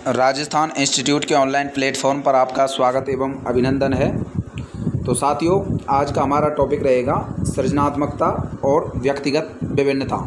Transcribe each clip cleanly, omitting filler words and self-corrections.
Rajasthan institute के online platform पर आपका स्वागत एवं अभिनंदन है। तो साथियों, आज का हमारा टॉपिक रहेगा सृजनात्मकता और व्यक्तिगत विभिन्नता।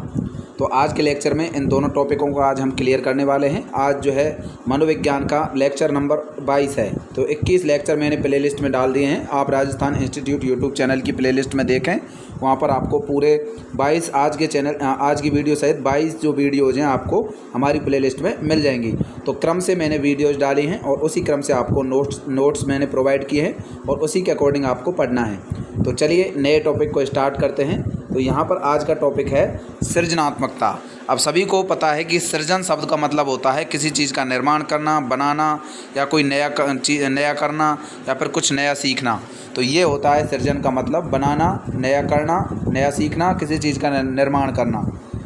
तो आज के लेक्चर में इन दोनों टॉपिकों को आज हम क्लियर करने वाले हैं। आज जो है मनोविज्ञान का लेक्चर नंबर 22 है। तो 21 लेक्चर मैंने प्लेलिस्ट में डाल दिए हैं। आप राजस्थान इंस्टीट्यूट यूट्यूब चैनल की प्लेलिस्ट में देखें, वहाँ पर आपको पूरे 22 आज की वीडियो सहित 22 जो वीडियोज़ हैं आपको हमारी प्लेलिस्ट में मिल जाएंगी। तो क्रम से मैंने वीडियोज़ डाली हैं और उसी क्रम से आपको नोट्स मैंने प्रोवाइड किए हैं और उसी के अकॉर्डिंग आपको पढ़ना है। तो चलिए नए टॉपिक को स्टार्ट करते हैं। तो यहाँ पर आज का टॉपिक है सृजनात्मकता। अब सभी को पता है कि सृजन शब्द का मतलब होता है किसी चीज़ का निर्माण करना, बनाना या कोई नया करना या फिर कुछ नया सीखना। तो ये होता है सृजन का मतलब, बनाना, नया करना, नया सीखना, किसी चीज़ का निर्माण करना,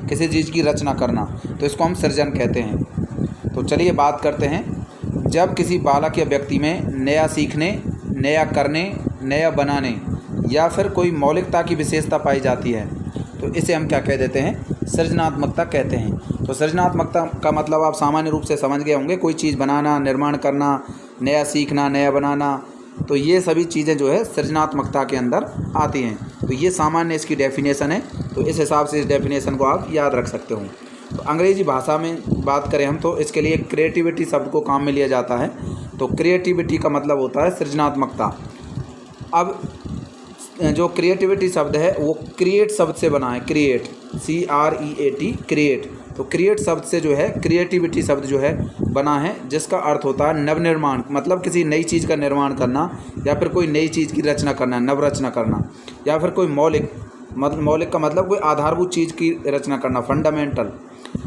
किसी चीज़ की रचना करना। तो इसको हम सृजन कहते हैं। तो चलिए बात करते हैं। जब किसी बालक या व्यक्ति में नया सीखने, नया करने, नया बनाने या फिर कोई मौलिकता की विशेषता पाई जाती है तो इसे हम क्या कह देते हैं? सृजनात्मकता कहते हैं। तो सृजनात्मकता का मतलब आप सामान्य रूप से समझ गए होंगे, कोई चीज़ बनाना, निर्माण करना, नया सीखना, नया बनाना। तो ये सभी चीज़ें जो है सृजनात्मकता के अंदर आती हैं। तो ये सामान्य इसकी डेफिनेशन है। तो इस हिसाब से इस डेफिनेशन को आप याद रख सकते हो। तो अंग्रेजी भाषा में बात करें हम तो इसके लिए क्रिएटिविटी शब्द को काम में लिया जाता है। तो क्रिएटिविटी का मतलब होता है सृजनात्मकता। अब जो क्रिएटिविटी शब्द है वो क्रिएट शब्द से बना है। Create, CREAT, create. तो क्रिएट शब्द से जो है क्रिएटिविटी शब्द जो है बना है, जिसका अर्थ होता है नवनिर्माण, मतलब किसी नई चीज़ का निर्माण करना या फिर कोई नई चीज़ की रचना करना, नवरचना करना, या फिर कोई मौलिक का मतलब कोई आधारभूत चीज़ की रचना करना, फंडामेंटल।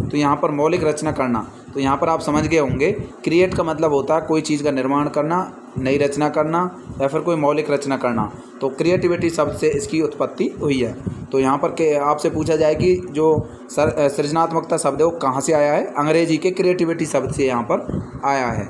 तो यहाँ पर मौलिक रचना करना। तो यहाँ पर आप समझ गए होंगे क्रिएट का मतलब होता है कोई चीज़ का निर्माण करना, नई रचना करना या फिर कोई मौलिक रचना करना। तो क्रिएटिविटी शब्द से इसकी उत्पत्ति हुई है। तो यहाँ पर के आपसे पूछा जाए कि जो सृजनात्मकता शब्द है वो कहाँ से आया है? अंग्रेजी के क्रिएटिविटी शब्द से यहाँ पर आया है।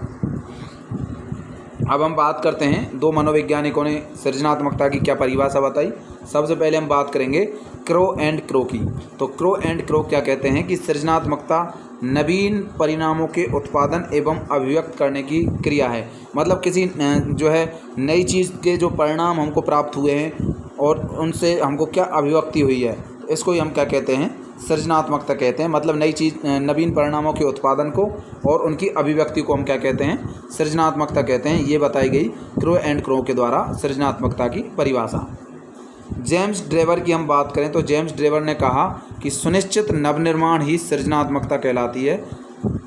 अब हम बात करते हैं, दो मनोवैज्ञानिकों ने सृजनात्मकता की क्या परिभाषा बताई। सबसे पहले हम बात करेंगे क्रो एंड क्रो की। तो क्रो एंड क्रो क्या कहते हैं कि सृजनात्मकता नवीन परिणामों के उत्पादन एवं अभिव्यक्त करने की क्रिया है। मतलब किसी जो है नई चीज़ के जो परिणाम हमको प्राप्त हुए हैं और उनसे हमको क्या अभिव्यक्ति हुई है, तो इसको ही हम क्या कहते हैं? सृजनात्मकता कहते हैं। मतलब नई चीज़, नवीन परिणामों के उत्पादन को और उनकी अभिव्यक्ति को हम क्या कहते हैं? सृजनात्मकता कहते हैं। ये बताई गई क्रो एंड क्रो के द्वारा सृजनात्मकता की परिभाषा। जेम्स ड्रेवर की हम बात करें तो जेम्स ड्रेवर ने कहा कि सुनिश्चित नवनिर्माण ही सृजनात्मकता कहलाती है।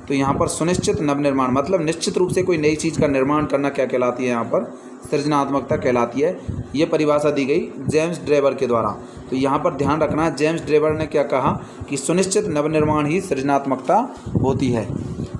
तो यहाँ पर सुनिश्चित नवनिर्माण मतलब निश्चित रूप से कोई नई चीज़ का निर्माण करना क्या कहलाती है? यहाँ पर सृजनात्मकता कहलाती है। ये परिभाषा दी गई जेम्स ड्रेवर के द्वारा। तो यहाँ पर ध्यान रखना है, जेम्स ड्रेवर ने क्या कहा कि सुनिश्चित नवनिर्माण ही सृजनात्मकता होती है।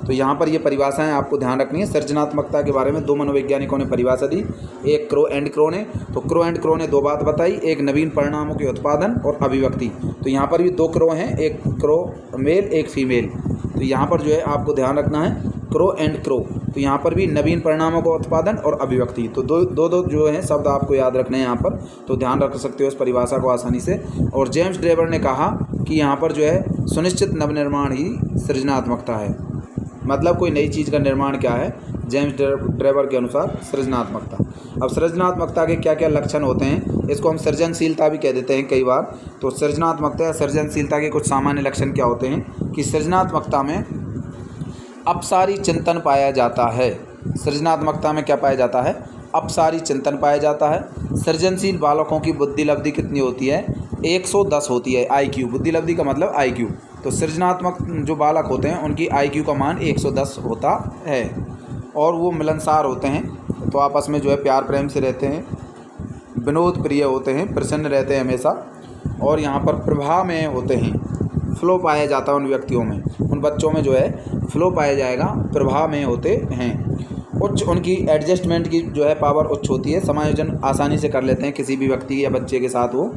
तो यहाँ पर ये परिभाषाएं आपको ध्यान रखनी है। सृजनात्मकता के बारे में दो मनोवैज्ञानिकों ने परिभाषा दी, एक क्रो एंड क्रो ने। तो क्रो एंड क्रो ने दो बात बताई, एक नवीन परिणामों के उत्पादन और अभिव्यक्ति। तो यहाँ पर भी दो क्रो हैं, एक क्रो मेल, एक फीमेल। तो यहाँ पर जो है आपको ध्यान रखना है क्रो एंड क्रो। तो यहाँ पर भी नवीन परिणामों का उत्पादन और अभिव्यक्ति। तो दो जो हैं शब्द आपको याद रखने हैं यहाँ पर। तो ध्यान रख सकते हो इस परिभाषा को आसानी से। और जेम्स ड्रेवर ने कहा कि यहाँ पर जो है सुनिश्चित नवनिर्माण ही सृजनात्मकता है। मतलब कोई नई चीज़ का निर्माण क्या है? जेम्स ड्रेवर के अनुसार सृजनात्मकता। अब सृजनात्मकता के क्या क्या लक्षण होते हैं? इसको हम सृजनशीलता भी कह देते हैं कई बार। तो सृजनात्मकता या सृजनशीलता के कुछ सामान्य लक्षण क्या होते हैं कि सृजनात्मकता में अपसारी चिंतन पाया जाता है। सृजनात्मकता में क्या पाया जाता है? अपसारी चिंतन पाया जाता है। सृजनशील बालकों की बुद्धि लब्धि कितनी होती है? 110 होती है। IQ, बुद्धि लब्धि का मतलब IQ। तो सृजनात्मक जो बालक होते हैं उनकी IQ का मान 110 होता है। और वो मिलनसार होते हैं, तो आपस में जो है प्यार प्रेम से रहते हैं, विनोद प्रिय होते हैं, प्रसन्न रहते हैं हमेशा। और यहाँ पर प्रभाव में होते हैं, फ्लो पाया जाता है उन व्यक्तियों में, उन बच्चों में जो है फ्लो पाया जाएगा, प्रभाव में होते हैं। उच्च उनकी एडजस्टमेंट की जो है पावर उच्च होती है, समायोजन आसानी से कर लेते हैं किसी भी व्यक्ति या बच्चे के साथ। वो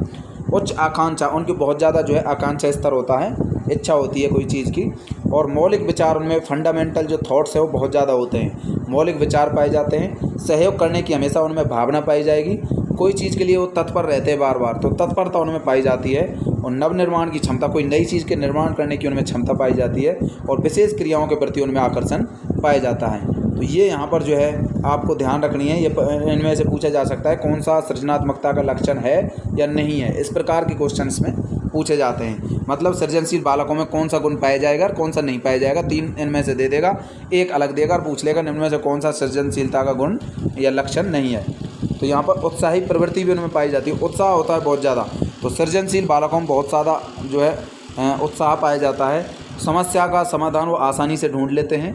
उच्च आकांक्षा, उनकी बहुत ज़्यादा जो है आकांक्षा स्तर होता है, इच्छा होती है कोई चीज़ की। और मौलिक विचार, उनमें फंडामेंटल जो थॉट्स है वो बहुत ज़्यादा होते हैं, मौलिक विचार पाए जाते हैं। सहयोग करने की हमेशा उनमें भावना पाई जाएगी, कोई चीज़ के लिए वो तत्पर रहते हैं बार बार, तो तत्परता उनमें पाई जाती है। और नवनिर्माण की क्षमता, कोई नई चीज़ के निर्माण करने की उनमें क्षमता पाई जाती है और विशेष क्रियाओं के प्रति उनमें आकर्षण पाया जाता है। तो ये यहाँ पर जो है आपको ध्यान रखनी है। ये इनमें से पूछा जा सकता है कौन सा सृजनात्मकता का लक्षण है या नहीं है, इस प्रकार के क्वेश्चन इसमें पूछे जाते हैं। मतलब सृजनशील बालकों में कौन सा गुण पाया जाएगा और कौन सा नहीं पाया जाएगा, 3 इनमें से दे देगा, एक अलग देगा और पूछ लेगा इनमें से कौन सा सृजनशीलता का गुण या लक्षण नहीं है। तो यहाँ पर उत्साही प्रवृत्ति भी उनमें पाई जाती है, उत्साह होता है बहुत ज़्यादा। तो सृजनशील बालकों में बहुत ज़्यादा जो है उत्साह पाया जाता है। समस्या का समाधान वो आसानी से ढूंढ लेते हैं।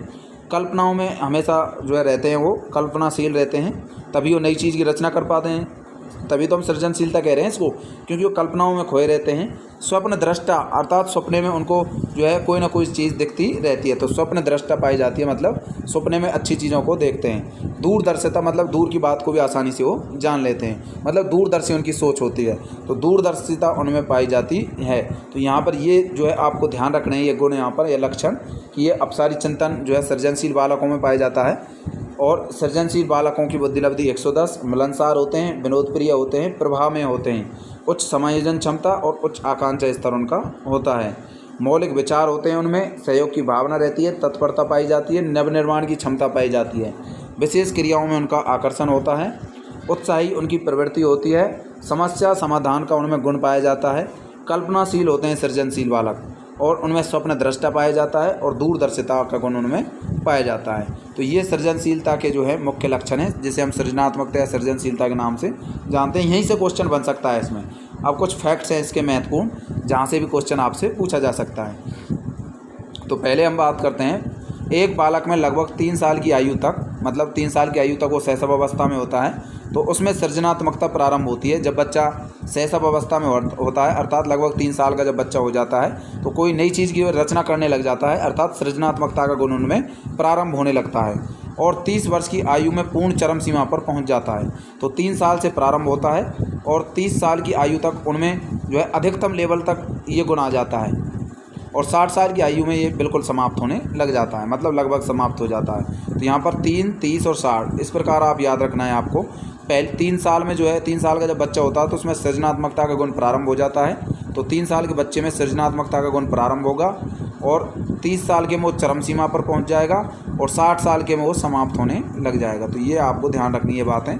कल्पनाओं में हमेशा जो है रहते हैं, वो कल्पनाशील रहते हैं, तभी वो नई चीज़ की रचना कर पाते हैं। तभी तो हम सृजनशीलता कह रहे हैं इसको, क्योंकि वो कल्पनाओं में खोए रहते हैं। स्वप्न दृष्टा अर्थात सपने में उनको जो है कोई ना कोई चीज़ दिखती रहती है, तो स्वप्न दृष्टा पाई जाती है, मतलब सपने में अच्छी चीज़ों को देखते हैं। दूरदर्शिता मतलब दूर की बात को भी आसानी से वो जान लेते हैं, मतलब दूरदर्शी उनकी सोच होती है, तो दूरदर्शिता उनमें पाई जाती है। तो यहाँ पर ये जो है आपको ध्यान रखना है, ये गुण यहाँ पर, ये लक्षण कि ये अपसारी चिंतन जो है सृजनशील बालकों में पाया जाता है। और सृजनशील बालकों की बुद्धिलब्धि 110, मिलनसार होते हैं, विनोदप्रिय होते हैं, प्रभाव में होते हैं, उच्च समायोजन क्षमता और उच्च आकांक्षा स्तर उनका होता है। मौलिक विचार होते हैं, उनमें सहयोग की भावना रहती है, तत्परता पाई जाती है, नवनिर्माण की क्षमता पाई जाती है, विशेष क्रियाओं में उनका आकर्षण होता है, उत्साही उनकी प्रवृत्ति होती है, समस्या समाधान का उनमें गुण पाया जाता है, कल्पनाशील होते हैं सृजनशील बालक और उनमें स्वप्न दृष्टा पाया जाता है और दूरदर्शिता का गुण उनमें पाया जाता है। तो ये सृजनशीलता के जो है मुख्य लक्षण हैं, जिसे हम सृजनात्मकता या सृजनशीलता के नाम से जानते हैं। यहीं से क्वेश्चन बन सकता है इसमें। अब कुछ फैक्ट्स हैं इसके महत्वपूर्ण, जहाँ से भी क्वेश्चन आपसे पूछा जा सकता है। तो पहले हम बात करते हैं, एक बालक में लगभग 3 साल की आयु तक, मतलब 3 साल की आयु तक वो शैशव अवस्था में होता है, तो उसमें सृजनात्मकता प्रारंभ होती है। जब बच्चा शैशव अवस्था में होता है, अर्थात लगभग 3 साल का जब बच्चा हो जाता है, तो कोई नई चीज़ की रचना करने लग जाता है, अर्थात सृजनात्मकता का गुण उनमें प्रारंभ होने लगता है और 30 वर्ष की आयु में पूर्ण चरम सीमा पर पहुंच जाता है। तो 3 साल से प्रारंभ होता है और 30 साल की आयु तक उनमें जो है अधिकतम लेवल तक ये गुण आ जाता है और 60 साल की आयु में ये बिल्कुल समाप्त होने लग जाता है, मतलब लगभग समाप्त हो जाता है। तो यहाँ पर 3, 30 और 60 इस प्रकार आप याद रखना है आपको। पहले 3 साल में जो है 3 साल का जब बच्चा होता है तो उसमें सृजनात्मकता का गुण प्रारंभ हो जाता है। तो 3 साल के बच्चे में सृजनात्मकता का गुण प्रारंभ होगा और 30 साल के में वो चरम सीमा पर पहुंच जाएगा और 60 साल के में वो समाप्त होने लग जाएगा। तो ये आपको ध्यान रखनी है बातें।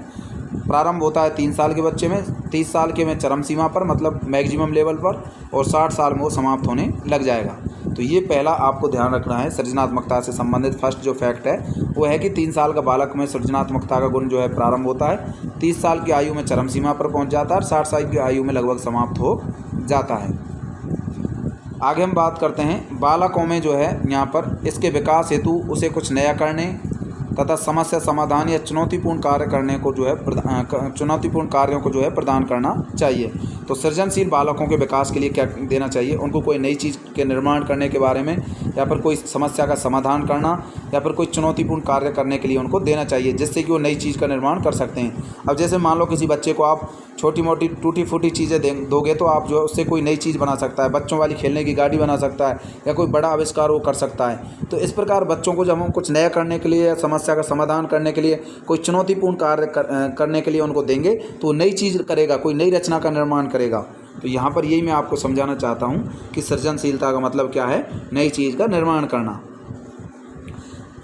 प्रारंभ होता है 3 साल के बच्चे में, 30 साल के में चरम सीमा पर, मतलब मैक्सिमम लेवल पर, और 60 साल में वो समाप्त होने लग जाएगा। तो ये पहला आपको ध्यान रखना है। सृजनात्मकता से संबंधित फर्स्ट जो फैक्ट है वो है कि 3 साल का बालक में सृजनात्मकता का गुण जो है प्रारंभ होता है, 30 साल की आयु में चरम सीमा पर पहुंच जाता है और 60 साल की आयु में लगभग समाप्त हो जाता है। आगे हम बात करते हैं बालकों में जो है यहाँ पर इसके विकास हेतु उसे कुछ नया करने तथा समस्या समाधान या चुनौतीपूर्ण कार्य करने को जो है चुनौतीपूर्ण कार्यों को जो है प्रदान करना चाहिए। तो सृजनशील बालकों के विकास के लिए क्या देना चाहिए? उनको कोई नई चीज़ के निर्माण करने के बारे में, या फिर कोई समस्या का समाधान करना, या फिर कोई चुनौतीपूर्ण कार्य करने के लिए उनको देना चाहिए, जिससे कि वो नई चीज़ का निर्माण कर सकते हैं। अब जैसे मान लो किसी बच्चे को आप छोटी मोटी टूटी फूटी चीज़ें दोगे तो आप जो उससे कोई नई चीज़ बना सकता है, बच्चों वाली खेलने की गाड़ी बना सकता है, या कोई बड़ा आविष्कार वो कर सकता है। तो इस प्रकार बच्चों को जब हम कुछ नया करने के लिए या समस्या का समाधान करने के लिए, कोई चुनौतीपूर्ण कार्य करने के लिए उनको देंगे तो नई चीज़ करेगा, कोई नई रचना का निर्माण करेगा। तो यहाँ पर यही मैं आपको समझाना चाहता हूँ कि सृजनशीलता का मतलब क्या है, नई चीज़ का निर्माण करना।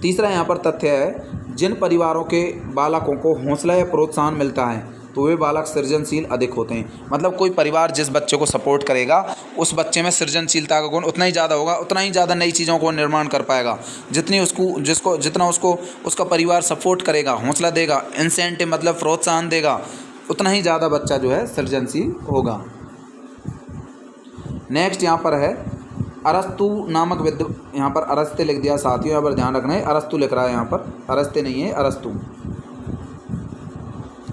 तीसरा यहाँ पर तथ्य है, जिन परिवारों के बालकों को हौसला या प्रोत्साहन मिलता है तो वे बालक सृजनशील अधिक होते हैं। मतलब कोई परिवार जिस बच्चे को सपोर्ट करेगा उस बच्चे में सृजनशीलता का गुण उतना ही ज़्यादा होगा, उतना ही ज़्यादा नई चीज़ों को निर्माण कर पाएगा। जितना उसको उसका परिवार सपोर्ट करेगा, हौसला देगा, इंसेंटिव मतलब प्रोत्साहन देगा, उतना ही ज़्यादा बच्चा जो है सृजनशील होगा। नेक्स्ट यहाँ पर है अरस्तु नामक यहाँ पर अरस्ते लिख दिया साथियों, यहाँ पर ध्यान रखना है, अरस्तु लिख रहा है, यहाँ पर अरस्ते नहीं है, अरस्तु।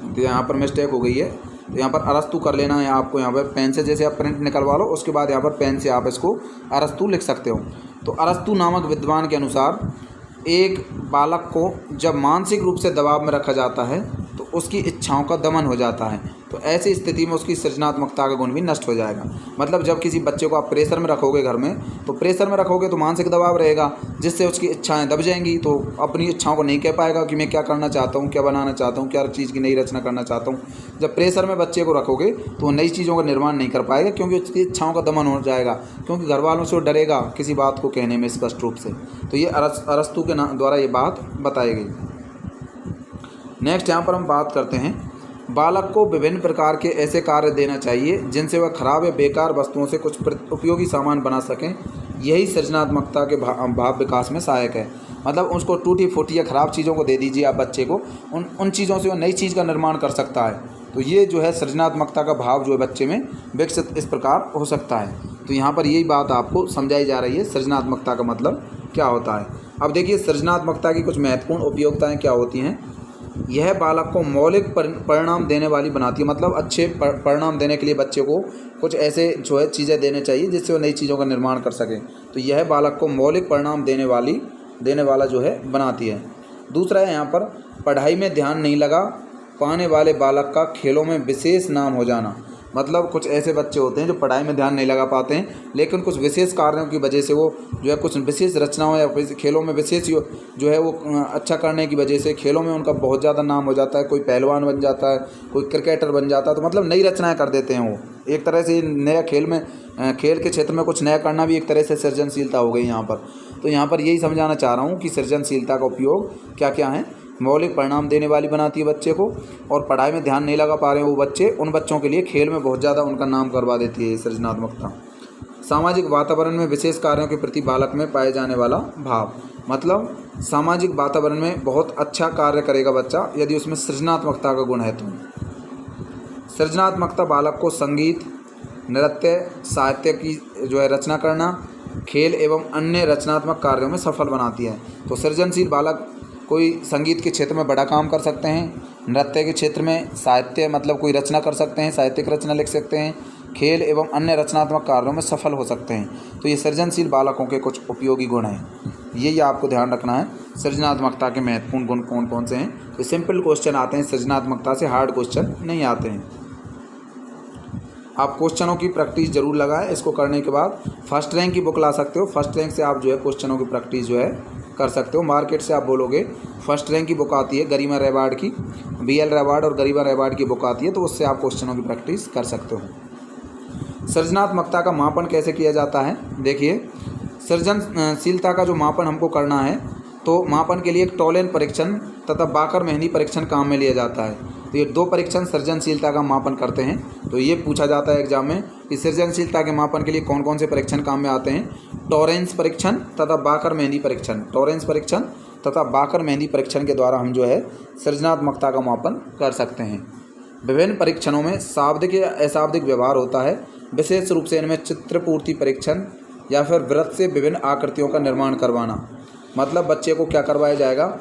तो यहाँ पर मिस्टेक हो गई है, तो यहाँ पर अरस्तु कर लेना है आपको। यहाँ पर पेन से जैसे आप प्रिंट निकलवा लो, उसके बाद यहाँ पर पेन से आप इसको अरस्तु लिख सकते हो। तो अरस्तु नामक विद्वान के अनुसार एक बालक को जब मानसिक रूप से दबाव में रखा जाता है तो उसकी इच्छाओं का दमन हो जाता है। तो ऐसी स्थिति में उसकी सृजनात्मकता का गुण भी नष्ट हो जाएगा। मतलब जब किसी बच्चे को आप प्रेशर में रखोगे घर में, तो प्रेशर में रखोगे तो मानसिक दबाव रहेगा, जिससे उसकी इच्छाएं दब जाएंगी, तो अपनी इच्छाओं को नहीं कह पाएगा कि मैं क्या करना चाहता हूँ, क्या बनाना चाहता हूँ, क्या चीज़ की नई रचना करना चाहता हूँ। जब प्रेशर में बच्चे को रखोगे तो वो नई चीज़ों का निर्माण नहीं कर पाएगा, क्योंकि उसकी इच्छाओं का दमन हो जाएगा, क्योंकि घर वालों से वो डरेगा किसी बात को कहने में स्पष्ट रूप से। तो ये अरस्तु के द्वारा ये बात बताई गई। नेक्स्ट यहाँ पर हम बात करते हैं, बालक को विभिन्न प्रकार के ऐसे कार्य देना चाहिए जिनसे वह खराब या बेकार वस्तुओं से कुछ उपयोगी सामान बना सकें। यही सृजनात्मकता के भाव विकास में सहायक है। मतलब उसको टूटी फूटी या ख़राब चीज़ों को दे दीजिए आप बच्चे को, उन चीज़ों से वो नई चीज़ का निर्माण कर सकता है। तो ये जो है सृजनात्मकता का भाव जो है बच्चे में विकसित इस प्रकार हो सकता है। तो यहाँ पर यही बात आपको समझाई जा रही है, सृजनात्मकता का मतलब क्या होता है। अब देखिए सृजनात्मकता की कुछ महत्वपूर्ण उपयोगिताएँ क्या होती हैं। यह बालक को मौलिक परिणाम देने वाली बनाती है। मतलब अच्छे परिणाम देने के लिए बच्चे को कुछ ऐसे जो है चीज़ें देने चाहिए जिससे वो नई चीज़ों का निर्माण कर सके। तो यह बालक को मौलिक परिणाम देने वाला जो है बनाती है। दूसरा है यहाँ पर, पढ़ाई में ध्यान नहीं लगा पाने वाले बालक का खेलों में विशेष नाम हो जाना। मतलब कुछ ऐसे बच्चे होते हैं जो पढ़ाई में ध्यान नहीं लगा पाते हैं, लेकिन कुछ विशेष कार्यों की वजह से वो जो है कुछ विशेष रचनाओं या खेलों में विशेष जो है वो अच्छा करने की वजह से खेलों में उनका बहुत ज़्यादा नाम हो जाता है। कोई पहलवान बन जाता है, कोई क्रिकेटर बन जाता है। तो मतलब नई रचनाएं कर देते हैं वो। एक तरह से नया खेल के क्षेत्र में कुछ नया करना भी एक तरह से सृजनशीलता हो गई यहाँ पर। तो यहाँ पर यही समझाना चाह रहा हूँ कि सृजनशीलता का उपयोग क्या क्या है। मौलिक परिणाम देने वाली बनाती है बच्चे को, और पढ़ाई में ध्यान नहीं लगा पा रहे हैं वो बच्चे, उन बच्चों के लिए खेल में बहुत ज़्यादा उनका नाम करवा देती है सृजनात्मकता। सामाजिक वातावरण में विशेष कार्यों के प्रति बालक में पाए जाने वाला भाव। मतलब सामाजिक वातावरण में बहुत अच्छा कार्य करेगा बच्चा यदि उसमें सृजनात्मकता का गुण है। तो सृजनात्मकता बालक को संगीत, नृत्य, साहित्य की जो है रचना करना, खेल एवं अन्य रचनात्मक कार्यों में सफल बनाती है। तो सृजनशील बालक कोई संगीत के क्षेत्र में बड़ा काम कर सकते हैं, नृत्य के क्षेत्र में, साहित्य मतलब कोई रचना कर सकते हैं, साहित्यिक रचना लिख सकते हैं, खेल एवं अन्य रचनात्मक कार्यों में सफल हो सकते हैं। तो ये सृजनशील बालकों के कुछ उपयोगी गुण हैं। ये आपको ध्यान रखना है। सृजनात्मकता के महत्वपूर्ण गुण कौन कौन से हैं। तो सिंपल क्वेश्चन आते हैं सृजनात्मकता से, हार्ड क्वेश्चन नहीं आते हैं। आप क्वेश्चनों की प्रैक्टिस जरूर लगाएं। इसको करने के बाद फर्स्ट रैंक की बुक ला सकते हो। फर्स्ट रैंक से आप जो है क्वेश्चनों की प्रैक्टिस जो है कर सकते हो। मार्केट से आप बोलोगे फर्स्ट रैंक की बुक आती है, गरिमा रेवार्ड की, BL रेवार्ड और गरिमा रेवार्ड की बुक आती है, तो उससे आप क्वेश्चनों की प्रैक्टिस कर सकते हो। सृजनात्मकता का मापन कैसे किया जाता है। देखिए सृजनशीलता का जो मापन हमको करना है, तो मापन के लिए एक टोलेन परीक्षण तथा बाकर मेहंदी परीक्षण काम में लिया जाता है। तो ये 2 परीक्षण सृजनशीलता का मापन करते हैं। तो ये पूछा जाता है एग्जाम में कि सृजनशीलता के मापन के लिए कौन कौन से परीक्षण काम में आते हैं। टॉरेंस परीक्षण तथा बाकर मेहंदी परीक्षण। टॉरेंस परीक्षण तथा बाकर मेहंदी परीक्षण के द्वारा हम जो है सृजनात्मकता का मापन कर सकते हैं। विभिन्न परीक्षणों में शाब्दिक या अशाब्दिक व्यवहार होता है। विशेष रूप से इनमें चित्रपूर्ति परीक्षण या फिर वृत्त से विभिन्न आकृतियों का निर्माण करवाना। मतलब बच्चे को क्या करवाया जाएगा,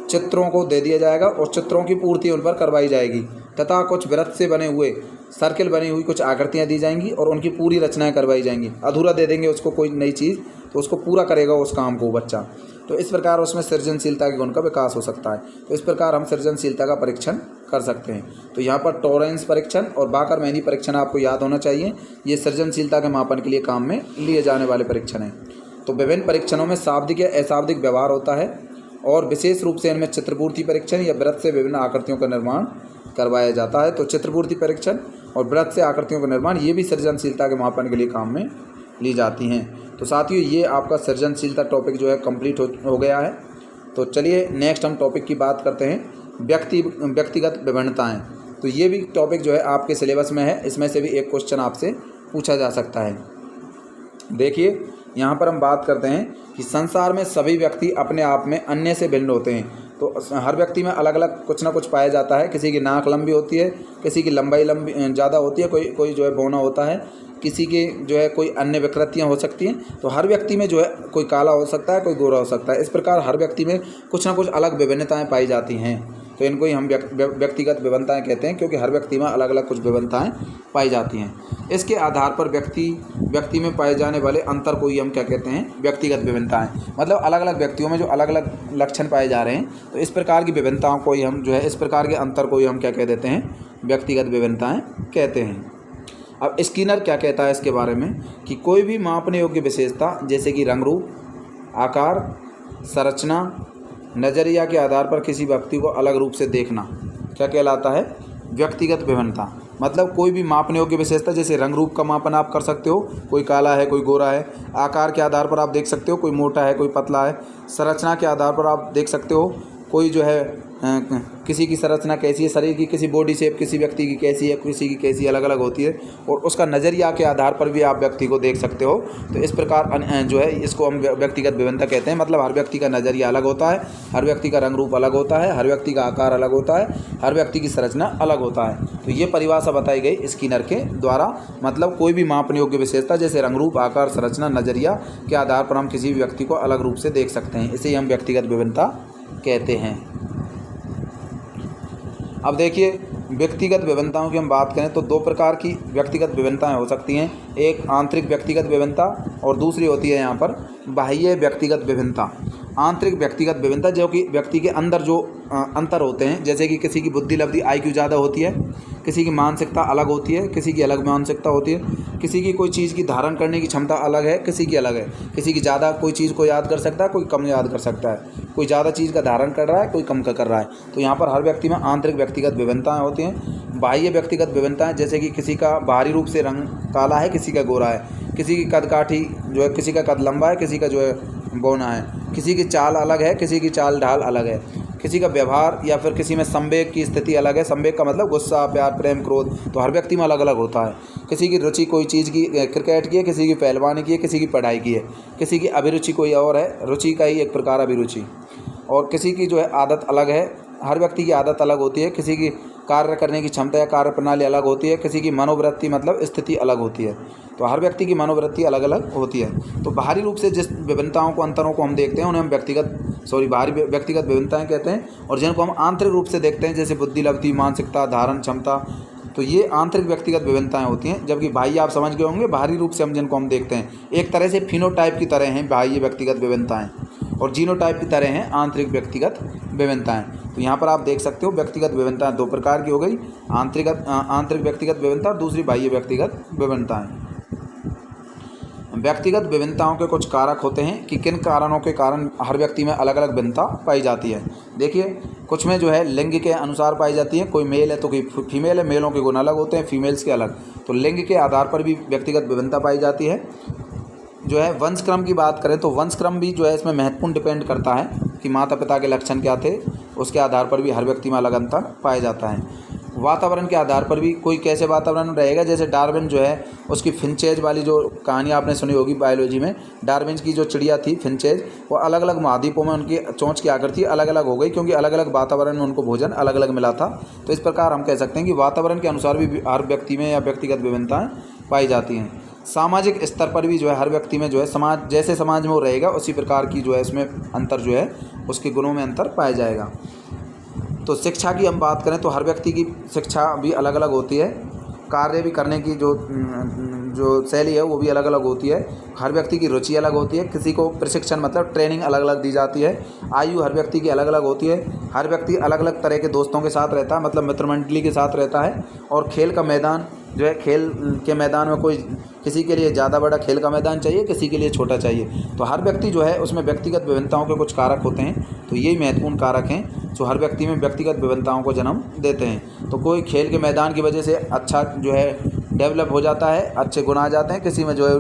चित्रों को दे दिया जाएगा और चित्रों की पूर्ति उन पर करवाई जाएगी, तथा कुछ वृत्त से बने हुए सर्किल बनी हुई कुछ आकृतियाँ दी जाएंगी और उनकी पूरी रचनाएं करवाई जाएंगी। अधूरा दे देंगे उसको कोई नई चीज़, तो उसको पूरा करेगा उस काम को बच्चा। तो इस प्रकार उसमें सृजनशीलता के गुण का विकास हो सकता है। तो इस प्रकार हम सृजनशीलता का परीक्षण कर सकते हैं। तो यहाँ पर टॉरेंस परीक्षण और बाकर मेहंदी परीक्षण आपको याद होना चाहिए। ये सृजनशीलता के मापन के लिए काम में लिए जाने वाले परीक्षण हैं। तो विभिन्न परीक्षणों में शाब्दिक या अशाब्दिक व्यवहार होता है और विशेष रूप से इनमें चित्रपूर्ति परीक्षण या वृत्त से विभिन्न आकृतियों का निर्माण करवाया जाता है। तो चित्रपूर्ति परीक्षण और वृत्त से आकृतियों का निर्माण ये भी सृजनशीलता के मापन के लिए काम में ली जाती हैं। तो साथियों ये आपका सृजनशीलता टॉपिक जो है कंप्लीट हो गया है। तो चलिए नेक्स्ट हम टॉपिक की बात करते हैं, व्यक्तिगत विभिन्नताएँ। तो ये भी टॉपिक जो है आपके सिलेबस में है। इसमें से भी एक क्वेश्चन आपसे पूछा जा सकता है। देखिए यहाँ पर हम बात करते हैं कि संसार में सभी व्यक्ति अपने आप में अन्य से भिन्न होते हैं। तो हर व्यक्ति में अलग अलग कुछ ना कुछ पाया जाता है। किसी की नाक लंबी होती है, किसी की लंबाई ज़्यादा होती है, कोई जो है बौना होता है, किसी की जो है कोई अन्य विकृतियाँ हो सकती हैं। तो हर व्यक्ति में जो है कोई काला हो सकता है, कोई गोरा हो सकता है। इस प्रकार हर व्यक्ति में कुछ ना कुछ अलग विभिन्नताएँ पाई जाती हैं। तो इनको ही हम व्यक्तिगत विभिन्नताएँ कहते हैं, क्योंकि हर व्यक्ति में अलग अलग कुछ विभिन्नताएँ पाई जाती हैं। इसके आधार पर व्यक्ति में पाए जाने वाले अंतर को ही हम क्या कहते हैं, व्यक्तिगत विभिन्नताएँ। मतलब अलग अलग व्यक्तियों में जो अलग अलग लक्षण पाए जा रहे हैं, तो इस प्रकार की विभिन्नताओं को ही हम जो है, इस प्रकार के अंतर को ही हम क्या कह देते हैं, व्यक्तिगत विभिन्नताएँ कहते हैं। अब स्किनर क्या कहता है इसके बारे में कि कोई भी मापने योग्य विशेषता जैसे कि रंग रूप, आकार, संरचना, नज़रिया के आधार पर किसी व्यक्ति को अलग रूप से देखना क्या कहलाता है, व्यक्तिगत विभिन्नता। मतलब कोई भी मापने योग्य विशेषता, जैसे रंग रूप का मापन आप कर सकते हो, कोई काला है कोई गोरा है। आकार के आधार पर आप देख सकते हो, कोई मोटा है कोई पतला है। संरचना के आधार पर आप देख सकते हो, कोई जो है किसी की संरचना कैसी है, शरीर की किसी बॉडी शेप किसी व्यक्ति की कैसी है, किसी की कैसी अलग अलग होती है, और उसका नज़रिया के आधार पर भी आप व्यक्ति को देख सकते हो। तो इस प्रकार जो है इसको हम व्यक्तिगत विभिन्नता कहते हैं। मतलब हर व्यक्ति का नज़रिया अलग होता है, हर व्यक्ति का रंग रूप अलग होता है, हर व्यक्ति का आकार अलग होता है, हर व्यक्ति की संरचना अलग होता है। तो ये परिभाषा बताई गई स्किनर के द्वारा। मतलब कोई भी मापने योग्य विशेषता जैसे रंग रूप, आकार, संरचना, नज़रिया के आधार पर हम किसी भी व्यक्ति को अलग रूप से देख सकते हैं, इसे हम व्यक्तिगत विभिन्नता कहते हैं। अब देखिए, व्यक्तिगत विभिन्नताओं की हम बात करें तो दो प्रकार की व्यक्तिगत विभिन्नताएं हो सकती हैं। एक आंतरिक व्यक्तिगत विभिन्नता और दूसरी होती है यहाँ पर बाह्य व्यक्तिगत विभिन्नता। आंतरिक व्यक्तिगत विभिन्नता जो कि व्यक्ति के अंदर जो अंतर होते हैं, जैसे कि किसी की बुद्धि लब्धि IQ ज़्यादा होती है, किसी की मानसिकता अलग होती है, किसी की अलग मानसिकता होती है, किसी की कोई चीज़ की धारण करने की क्षमता अलग है, किसी की अलग है, किसी की ज़्यादा कोई चीज़ को याद कर सकता है, कोई कम याद कर सकता है, कोई ज़्यादा चीज़ का धारण कर रहा है, कोई कम का कर रहा है। तो यहाँ पर हर व्यक्ति में आंतरिक व्यक्तिगत विभिन्नताएँ होती हैं। बाह्य व्यक्तिगत विभिन्नताएँ जैसे कि किसी का बाहरी रूप से रंग काला है, किसी का गोरा है, किसी की कद काठी जो है, किसी का कद लंबा है, किसी का जो है बौना है, किसी की चाल अलग है, किसी की चाल ढाल अलग है, किसी का व्यवहार या फिर किसी में संवेग की स्थिति अलग है। संवेग का मतलब गुस्सा, प्यार, प्रेम, क्रोध, तो हर व्यक्ति में अलग अलग होता है। किसी की रुचि कोई चीज़ की क्रिकेट की है, किसी की पहलवानी की है, किसी की पढ़ाई की है, किसी की अभिरुचि कोई और है, रुचि का ही एक प्रकार अभिरुचि, और किसी की जो है आदत अलग है। हर व्यक्ति की आदत अलग होती है, किसी की कार्य करने की क्षमता या कार्य प्रणाली अलग होती है, किसी की मनोवृत्ति मतलब स्थिति अलग होती है। तो हर व्यक्ति की मनोवृत्ति अलग अलग होती है। तो बाहरी रूप से जिस विभिन्नताओं को, अंतरों को हम देखते हैं उन्हें हम बाहरी व्यक्तिगत विभिन्नताएं कहते हैं। और जिनको हम आंतरिक रूप से देखते हैं जैसे बुद्धि लब्धि, मानसिकता, धारण क्षमता, तो ये आंतरिक व्यक्तिगत विभिन्नताएं होती हैं। जबकि बाह्य आप समझ गए होंगे, बाहरी रूप से हम जिनको हम देखते हैं एक तरह से फिनोटाइप की तरह हैं बाह्य व्यक्तिगत विभिन्नताएं, और जीनोटाइप की तरह हैं आंतरिक व्यक्तिगत विभिन्नताएं। तो यहाँ पर आप देख सकते हो व्यक्तिगत विभिन्नताएं दो प्रकार की हो गई, आंतरिक व्यक्तिगत विभिन्नता और दूसरी बाह्य व्यक्तिगत विभिन्नताएं। व्यक्तिगत विभिन्नताओं के कुछ कारक होते हैं कि किन कारणों के कारण हर व्यक्ति में अलग अलग भिन्नता पाई जाती है। देखिए, कुछ में जो है लिंग के अनुसार पाई जाती है, कोई मेल है तो कोई फीमेल है, मेलों के गुण अलग होते हैं, फीमेल्स के अलग। तो लिंग के आधार पर भी व्यक्तिगत विभिन्नता पाई जाती है। जो है वंशक्रम की बात करें तो वंशक्रम भी जो है इसमें महत्वपूर्ण डिपेंड करता है कि माता पिता के लक्षण क्या थे, उसके आधार पर भी हर व्यक्ति में अलग अंतर पाया जाता है। वातावरण के आधार पर भी कोई कैसे वातावरण रहेगा, जैसे डार्विन जो है उसकी फिंचेज वाली जो कहानी आपने सुनी होगी बायोलॉजी में, डार्विन की जो चिड़िया थी फिंचेज, वो अलग अलग महाद्वीपों में उनकी चोंच की आकृति अलग अलग हो गई, क्योंकि अलग अलग वातावरण में उनको भोजन अलग अलग मिला था। तो इस प्रकार हम कह सकते हैं कि वातावरण के अनुसार भी हर व्यक्ति में या व्यक्तिगत विभिन्नताएँ पाई जाती हैं। सामाजिक स्तर पर भी जो है हर व्यक्ति में जो है जैसे समाज में वो रहेगा उसी प्रकार की जो है इसमें अंतर जो है उसके गुणों में अंतर पाया जाएगा। तो शिक्षा की हम बात करें तो हर व्यक्ति की शिक्षा भी अलग अलग होती है, कार्य भी करने की जो शैली है वो भी अलग अलग होती है। हर व्यक्ति की रुचि अलग होती है, किसी को प्रशिक्षण मतलब ट्रेनिंग अलग अलग दी जाती है। आयु हर व्यक्ति की अलग अलग होती है, हर व्यक्ति अलग अलग तरह के दोस्तों के साथ रहता है, मतलब मित्र मंडली के साथ रहता है। और खेल का मैदान जो है, खेल के मैदान में कोई किसी के लिए ज़्यादा बड़ा खेल का मैदान चाहिए, किसी के लिए छोटा चाहिए। तो हर व्यक्ति जो है उसमें व्यक्तिगत विभिन्नताओं के कुछ कारक होते हैं। तो यही महत्वपूर्ण कारक हैं जो हर व्यक्ति में व्यक्तिगत विभिन्नताओं को जन्म देते हैं। तो कोई खेल के मैदान की वजह से अच्छा जो है डेवलप हो जाता है, अच्छे गुण आ जाते हैं, किसी में जो है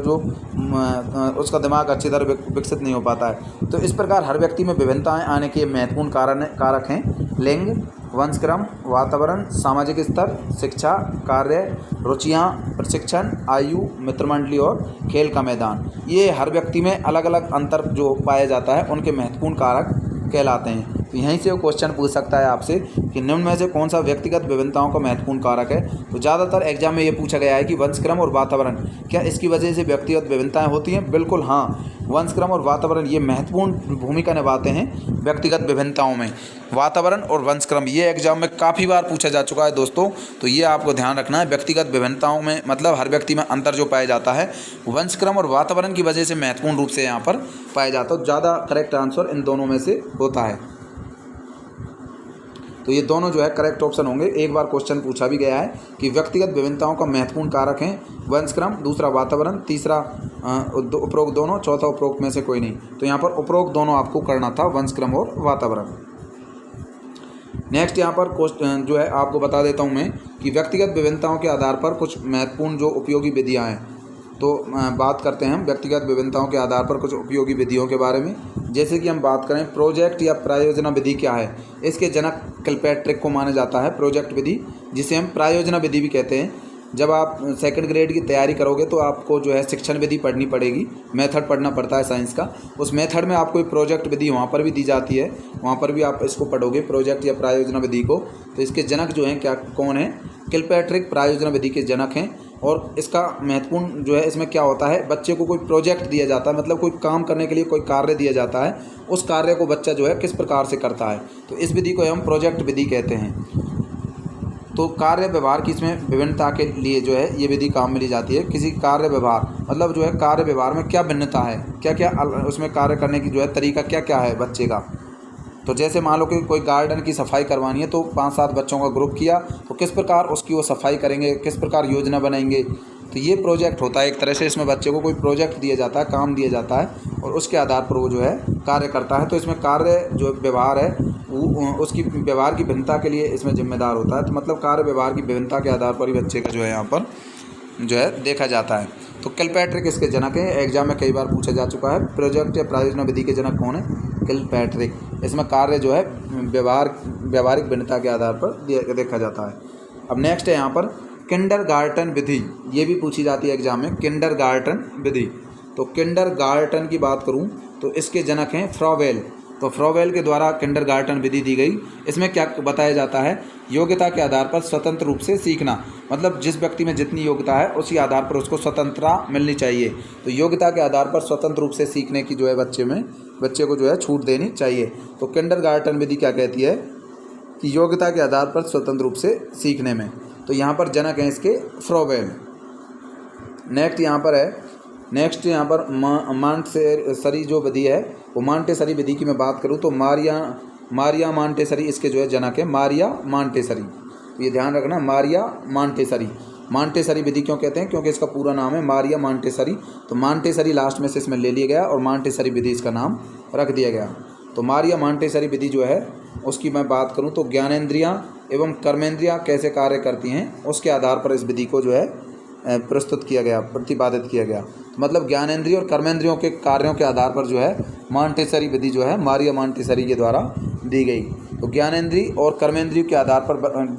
उसका दिमाग अच्छी तरह विकसित नहीं हो पाता है। तो इस प्रकार हर व्यक्ति में विभिन्नताएं आने के महत्वपूर्ण कारक हैं लिंग, वंशक्रम, वातावरण, सामाजिक स्तर, शिक्षा, कार्य, रुचियाँ, प्रशिक्षण, आयु, मित्रमंडली और खेल का मैदान। ये हर व्यक्ति में अलग अलग अंतर जो पाया जाता है उनके महत्वपूर्ण कारक कहलाते हैं। तो यहीं से वो क्वेश्चन पूछ सकता है आपसे कि निम्न में से कौन सा व्यक्तिगत विभिन्नताओं का महत्वपूर्ण कारक है। तो ज़्यादातर एग्जाम में ये पूछा गया है कि वंशक्रम और वातावरण, क्या इसकी वजह से व्यक्तिगत विभिन्नताएँ होती हैं? बिल्कुल हाँ, वंशक्रम और वातावरण ये महत्वपूर्ण भूमिका निभाते हैं व्यक्तिगत विभिन्नताओं में। वातावरण और वंशक्रम ये एग्जाम में काफ़ी बार पूछा जा चुका है दोस्तों, तो ये आपको ध्यान रखना है। व्यक्तिगत विभिन्नताओं में मतलब हर व्यक्ति में अंतर जो पाया जाता है वंशक्रम और वातावरण की वजह से महत्वपूर्ण रूप से यहाँ पर पाया जाता है। ज़्यादा करेक्ट आंसर इन दोनों में से होता है, तो ये दोनों जो है करेक्ट ऑप्शन होंगे। एक बार क्वेश्चन पूछा भी गया है कि व्यक्तिगत विभिन्नताओं का महत्वपूर्ण कारक है वंशक्रम, दूसरा वातावरण, तीसरा उपरोक्त दोनों, चौथा उपरोक्त में से कोई नहीं। तो यहाँ पर उपरोक्त दोनों आपको करना था, वंशक्रम और वातावरण। नेक्स्ट यहाँ पर क्वेश्चन जो है आपको बता देता हूँ मैं कि व्यक्तिगत विभिन्नताओं के आधार पर कुछ महत्वपूर्ण जो उपयोगी विधियाँ हैं। तो बात करते हैं हम व्यक्तिगत विभिन्नताओं के आधार पर कुछ उपयोगी विधियों के बारे में। जैसे कि हम बात करें प्रोजेक्ट या प्रायोजना विधि क्या है, इसके जनक किलपैट्रिक को माना जाता है। प्रोजेक्ट विधि जिसे हम प्रायोजना विधि भी कहते हैं। जब आप सेकंड ग्रेड की तैयारी करोगे तो आपको जो है शिक्षण विधि पढ़नी पड़ेगी, मेथड पढ़ना पड़ता है साइंस का। उस मेथड में आपको प्रोजेक्ट विधि वहाँ पर भी दी जाती है, वहाँ पर भी आप इसको पढ़ोगे प्रोजेक्ट या प्रायोजना विधि को। तो इसके जनक जो हैं क्या कौन है? किलपैट्रिक प्रायोजना विधि के जनक हैं। और इसका महत्वपूर्ण जो है इसमें क्या होता है, बच्चे को कोई प्रोजेक्ट दिया जाता है, मतलब कोई काम करने के लिए कोई कार्य दिया जाता है, उस कार्य को बच्चा जो है किस प्रकार से करता है, तो इस विधि को हम प्रोजेक्ट विधि कहते हैं। तो कार्य व्यवहार की इसमें विभिन्नता के लिए जो है ये विधि काम में ली जाती है। किसी कार्य व्यवहार मतलब जो है कार्य व्यवहार में क्या भिन्नता है, क्या क्या उसमें कार्य करने की जो है तरीका क्या क्या है बच्चे का। तो जैसे मान लो कि कोई गार्डन की सफाई करवानी है, तो 5-7 बच्चों का ग्रुप किया, तो किस प्रकार उसकी वो सफाई करेंगे, किस प्रकार योजना बनाएंगे, तो ये प्रोजेक्ट होता है। एक तरह से इसमें बच्चे को कोई प्रोजेक्ट दिया जाता है, काम दिया जाता है और उसके आधार पर वो जो है कार्य करता है। तो इसमें कार्य जो व्यवहार है वो उसकी व्यवहार की भिन्नता के लिए इसमें जिम्मेदार होता है। तो मतलब कार्य व्यवहार की भिन्नता के आधार पर ही बच्चे का जो है यहाँ पर जो है देखा जाता है। तो किलपैट्रिक इसके जनक हैं, एग्जाम में कई बार पूछा जा चुका है। प्रोजेक्ट या प्रायोजना विधि के जनक कौन है? किलपैट्रिक। इसमें कार्य जो है व्यवहारिक भिन्नता के आधार पर देखा जाता है। अब नेक्स्ट है यहाँ पर किंडरगार्टन विधि, ये भी पूछी जाती है एग्जाम में, किंडरगार्टन विधि। तो किंडरगार्टन की बात करूँ तो इसके जनक हैं फ्रॉवेल। तो फ्रॉवेल के द्वारा किंडरगार्टन विधि दी गई। इसमें क्या बताया जाता है, योग्यता के आधार पर स्वतंत्र रूप से सीखना, मतलब जिस व्यक्ति में जितनी योग्यता है उसी आधार पर उसको स्वतंत्रता मिलनी चाहिए। तो योग्यता के आधार पर स्वतंत्र रूप से सीखने की जो है बच्चे को जो है छूट देनी चाहिए। तो किंडरगार्टन विधि क्या कहती है कि योग्यता के आधार पर स्वतंत्र रूप से सीखने में। तो यहाँ पर जनक हैं इसके फ्रॉवेल। नेक्स्ट यहाँ पर मॉन्टेसरी जो विधि है वो मॉन्टेसरी विधि की मैं बात करूँ तो मारिया मॉन्टेसरी इसके जो है जनक है, मारिया मॉन्टेसरी। तो ये ध्यान रखना, मारिया मॉन्टेसरी विधि क्यों कहते हैं, क्योंकि इसका पूरा नाम है मारिया मॉन्टेसरी। तो मॉन्टेसरी लास्ट में से इसमें ले लिया गया और मॉन्टेसरी विधि इसका नाम रख दिया गया। तो मारिया मॉन्टेसरी विधि जो है उसकी मैं बात करूँ तो ज्ञानेंद्रियाँ एवं कर्मेंद्रियाँ कैसे कार्य करती हैं उसके आधार पर इस विधि को जो है प्रतिपादित किया गया। तो मतलब ज्ञानेंद्रिय और कर्मेंद्रियों के कार्यों के आधार पर जो है मॉन्टेसरी विधि जो है मारिया मॉन्टेसरी के द्वारा दी गई। तो ज्ञानेंद्रिय और कर्मेंद्रिय के आधार पर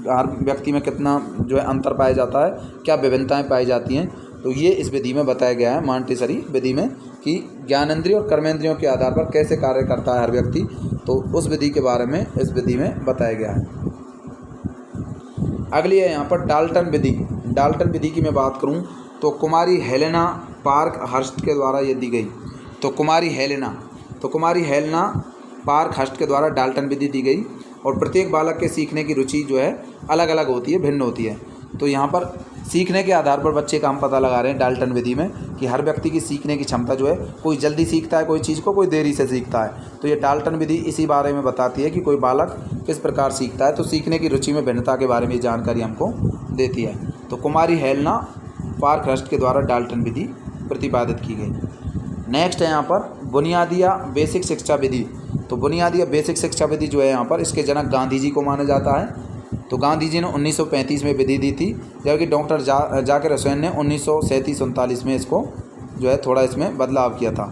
हर व्यक्ति में कितना जो है अंतर पाया जाता है, क्या विभिन्नताएं पाई जाती हैं, तो ये इस विधि में बताया गया है मॉन्टेसरी विधि में कि ज्ञानेंद्रिय और कर्मेंद्रियों के आधार पर कैसे कार्य करता है हर व्यक्ति। तो उस विधि के बारे में इस विधि में बताया गया है। अगली है यहाँ पर डाल्टन विधि। डाल्टन विधि की मैं बात करूँ तो कुमारी हेलेना पार्क हर्स्ट के द्वारा ये दी गई। तो कुमारी हेलेना पार्क हर्स्ट के द्वारा डाल्टन विधि दी गई। और प्रत्येक बालक के सीखने की रुचि जो है अलग अलग होती है, भिन्न होती है। तो यहाँ पर सीखने के आधार पर बच्चे का हम पता लगा रहे हैं डाल्टन विधि में कि हर व्यक्ति की सीखने की क्षमता जो है, कोई जल्दी सीखता है कोई चीज़ को, कोई देरी से सीखता है। तो ये डाल्टन विधि इसी बारे में बताती है कि कोई बालक किस प्रकार सीखता है। तो सीखने की रुचि में भिन्नता के बारे में जानकारी हमको देती है। तो कुमारी हेलेना पार्क हर्स्ट के द्वारा डाल्टन विधि प्रतिपादित की गई। नेक्स्ट है यहाँ पर बुनियादी या बेसिक शिक्षा विधि। तो बुनियादी या बेसिक शिक्षा विधि जो है यहाँ पर इसके जनक गांधी जी को माना जाता है। तो गांधी जी ने 1935 में विधि दी थी, जबकि डॉक्टर जाकिर हुसैन ने 1937-39 में इसको जो है थोड़ा इसमें बदलाव किया था।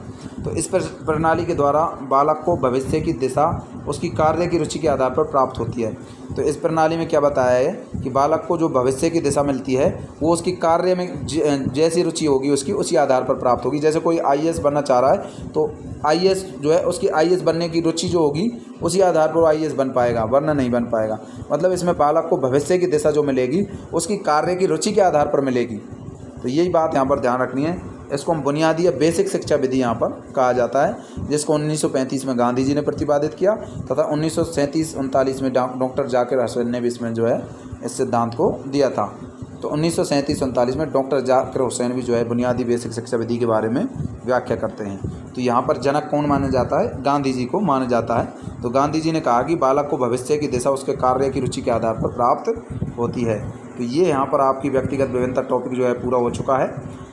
तो इस प्रणाली के द्वारा बालक को भविष्य की दिशा उसकी कार्य की रुचि के आधार पर प्राप्त होती है। तो इस प्रणाली में क्या बताया है कि बालक को जो भविष्य की दिशा मिलती है वो उसकी कार्य में जैसी रुचि होगी उसकी उसी आधार पर प्राप्त होगी। जैसे कोई आईएएस बनना चाह रहा है तो आईएएस जो है उसकी आईएएस बनने की रुचि जो होगी उसी आधार पर वो आईएएस बन पाएगा, वरना नहीं बन पाएगा। मतलब इसमें बालक को भविष्य की दिशा जो मिलेगी उसकी कार्य की रुचि के आधार पर मिलेगी। तो यही बात यहाँ पर ध्यान रखनी है। इसको हम बुनियादी या बेसिक शिक्षा विधि यहाँ पर कहा जाता है, जिसको 1935 में गांधी जी ने प्रतिपादित किया तथा 1937-39 में डॉक्टर जाकिर हुसैन ने भी इसमें जो है इस सिद्धांत को दिया था। तो 1937-39 में डॉक्टर जाकिर हुसैन भी जो है बुनियादी बेसिक शिक्षा विधि के बारे में व्याख्या करते हैं। तो यहाँ पर जनक कौन माना जाता है? गांधी जी को माना जाता है। तो गांधी जी ने कहा कि बालक को भविष्य की दिशा उसके कार्य की रुचि के आधार पर प्राप्त होती है। तो ये यहाँ पर आपकी व्यक्तिगत विभिन्नता टॉपिक जो है पूरा हो चुका है।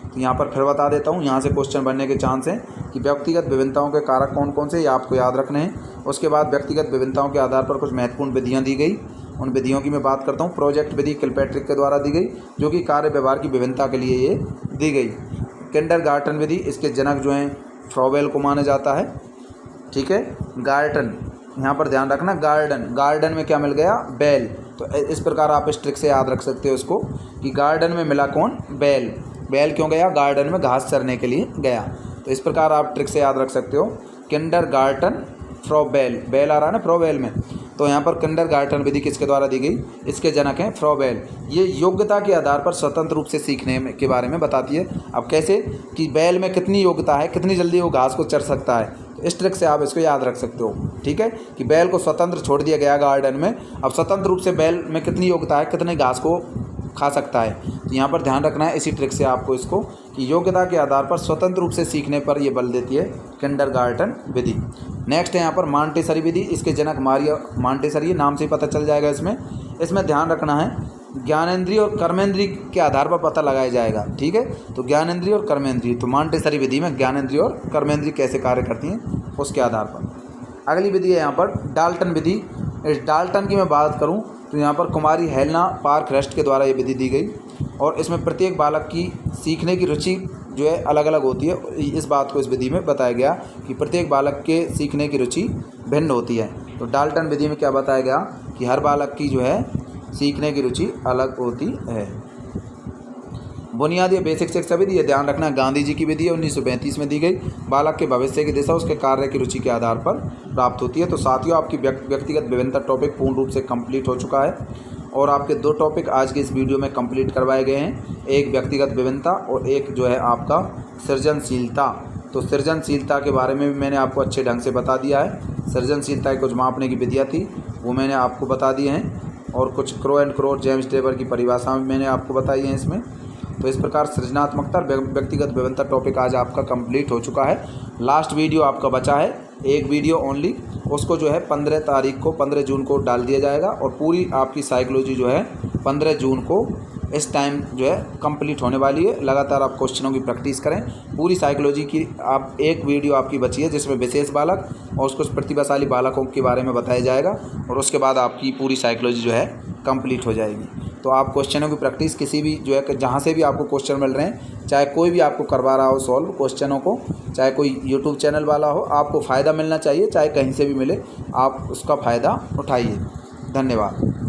तो यहाँ पर फिर बता देता हूँ, यहाँ से क्वेश्चन बनने के चांस हैं कि व्यक्तिगत विभिन्नताओं के कारक कौन कौन से, ये आपको याद रखने हैं। उसके बाद व्यक्तिगत विभिन्नताओं के आधार पर कुछ महत्वपूर्ण विधियाँ दी गई, उन विधियों की मैं बात करता हूँ। प्रोजेक्ट विधि किलपैट्रिक के द्वारा दी गई, जो कि कार्य व्यवहार की विभिन्नता के लिए ये दी गई। किंडरगार्टन विधि, इसके जनक जो हैं फ्रॉवेल को माना जाता है। ठीक है। गार्टन, यहाँ पर ध्यान रखना, गार्डन में क्या मिल गया? बैल। तो इस प्रकार आप इस ट्रिक से याद रख सकते हो इसको कि गार्डन में मिला कौन? बैल क्यों गया? गार्डन में घास चरने के लिए गया। तो इस प्रकार आप ट्रिक से याद रख सकते हो। किंडरगार्टन फ्रॉबेल, बैल आ रहा है ना फ्रॉबेल में, तो यहाँ पर किंडरगार्टन विधि किसके द्वारा दी गई? इसके जनक हैं फ्रॉबेल। ये योग्यता के आधार पर स्वतंत्र रूप से सीखने के बारे में बताती है। अब कैसे कि बैल में कितनी योग्यता है, कितनी जल्दी वो घास को चर सकता है। तो इस ट्रिक से आप इसको याद रख सकते हो। ठीक है कि बैल को स्वतंत्र छोड़ दिया गया गार्डन में, अब स्वतंत्र रूप से बैल में कितनी योग्यता है, कितने घास को खा सकता है। तो यहाँ पर ध्यान रखना है इसी ट्रिक से आपको इसको कि योग्यता के आधार पर स्वतंत्र रूप से सीखने पर यह बल देती है किंडरगार्टन विधि। नेक्स्ट है यहाँ पर मॉन्टेसरी विधि, इसके जनक मारिया मॉन्टेसरी, नाम से ही पता चल जाएगा। इसमें ध्यान रखना है ज्ञानेंद्रिय और कर्मेंद्रिय के आधार पर पता लगाया जाएगा। ठीक है। तो ज्ञानेंद्रिय और कर्मेंद्रिय, तो मॉन्टेसरी विधि में ज्ञानेंद्रिय और कर्मेंद्रिय कैसे कार्य करती हैं उसके आधार पर। अगली विधि है यहाँ पर डाल्टन विधि। इस डाल्टन की मैं बात करूँ तो यहाँ पर कुमारी हेलेना पार्कहर्स्ट के द्वारा ये विधि दी गई, और इसमें प्रत्येक बालक की सीखने की रुचि जो है अलग अलग होती है। इस बात को इस विधि में बताया गया कि प्रत्येक बालक के सीखने की रुचि भिन्न होती है। तो डाल्टन विधि में क्या बताया गया कि हर बालक की जो है सीखने की रुचि अलग होती है। बुनियादी बेसिक शिक्षा विधि, ये ध्यान रखना गांधी जी की विधि है, 1935 में दी गई। बालक के भविष्य की दिशा उसके कार्य की रुचि के आधार पर प्राप्त होती है। तो साथियों, आपकी व्यक्तिगत विभिन्नता टॉपिक पूर्ण रूप से कंप्लीट हो चुका है, और आपके 2 टॉपिक आज के इस वीडियो में कंप्लीट करवाए गए हैं। एक व्यक्तिगत विभिन्नता और एक जो है आपका सृजनशीलता। तो सृजनशीलता के बारे में भी मैंने आपको अच्छे ढंग से बता दिया है। सृजनशीलता की कुछ मापने की विधियाँ थी वो मैंने आपको बता दी हैं, और कुछ क्रो एंड क्रो जेम्स टेबर की परिभाषा भी मैंने आपको बताई है इसमें। तो इस प्रकार सृजनात्मकता व्यक्तिगत विभिन्नता टॉपिक आज आपका कंप्लीट हो चुका है। लास्ट वीडियो आपका बचा है, एक वीडियो ओनली, उसको जो है 15 जून को डाल दिया जाएगा, और पूरी आपकी साइकोलॉजी जो है 15 जून को इस टाइम जो है कंप्लीट होने वाली है। लगातार आप क्वेश्चनों की प्रैक्टिस करें। पूरी साइकोलॉजी की आप एक वीडियो आपकी बची है, जिसमें विशेष बालक और कुछ प्रतिभाशाली बालकों के बारे में बताया जाएगा, और उसके बाद आपकी पूरी साइकोलॉजी जो है कंप्लीट हो जाएगी। तो आप क्वेश्चनों की प्रैक्टिस किसी भी जो है जहाँ से भी आपको क्वेश्चन मिल रहे हैं, चाहे कोई भी आपको करवा रहा हो सॉल्व क्वेश्चनों को, चाहे कोई यूट्यूब चैनल वाला हो, आपको फ़ायदा मिलना चाहिए, चाहे कहीं से भी मिले, आप उसका फ़ायदा उठाइए। धन्यवाद।